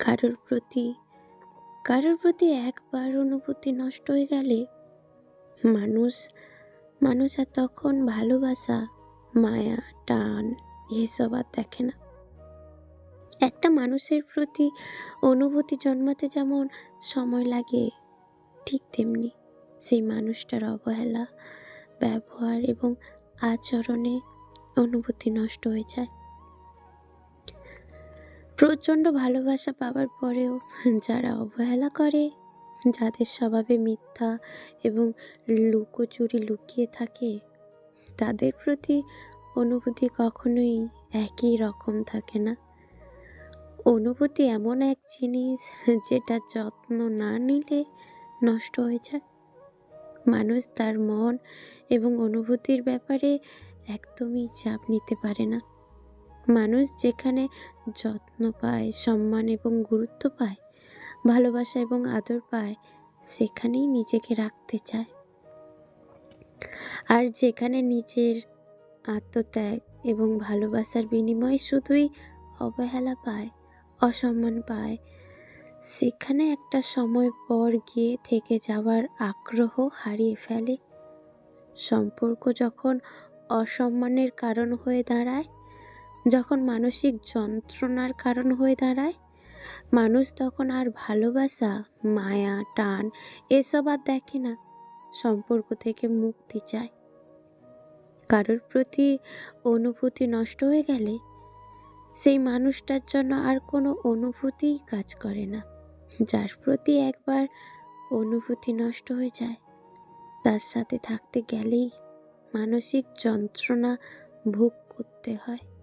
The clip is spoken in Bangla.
কারোর প্রতি কারোর প্রতি একবার অনুভূতি নষ্ট হয়ে গেলে মানুষ মানুষ আর তখন ভালোবাসা, মায়া, টান এসব আর দেখে না। একটা মানুষের প্রতি অনুভূতি জন্মাতে যেমন সময় লাগে, ঠিক তেমনি সেই মানুষটার অবহেলা, ব্যবহার এবং আচরণে অনুভূতি নষ্ট হয়ে যায়। প্রচণ্ড ভালোবাসা পাওয়ার পরেও যারা অবহেলা করে, যাদের স্বভাবে মিথ্যা এবং লুকোচুরি লুকিয়ে থাকে, তাদের প্রতি অনুভূতি কখনোই একই রকম থাকে না। অনুভূতি এমন এক জিনিস যেটা যত্ন না নিলে নষ্ট হয়ে যায়। মানুষ তার মন এবং অনুভূতির ব্যাপারে একদমই চাপ নিতে পারে না। মানুষ যেখানে যত্ন পায়, সম্মান এবং গুরুত্ব পায়, ভালোবাসা এবং আদর পায়, সেখানেই নিজেকে রাখতে চায়। আর যেখানে নিজের আত্মত্যাগ এবং ভালোবাসার বিনিময়ে শুধুই অবহেলা পায়, অসম্মান পায়, সেখানে একটা সময় পর গিয়ে থেকে যাওয়ার আগ্রহ হারিয়ে ফেলে। সম্পর্ক যখন অসম্মানের কারণ হয়ে দাঁড়ায়, যখন মানসিক যন্ত্রণার কারণ হয়ে দাঁড়ায়, মানুষ তখন আর ভালোবাসা, মায়া, টান এসব আর দেখে না, সম্পর্ক থেকে মুক্তি চায়। কারোর প্রতি অনুভূতি নষ্ট হয়ে গেলে সেই মানুষটার জন্য আর কোনো অনুভূতিই কাজ করে না। যার প্রতি একবার অনুভূতি নষ্ট হয়ে যায়, তার সাথে থাকতে গেলেই মানসিক যন্ত্রণা ভোগ করতে হয়।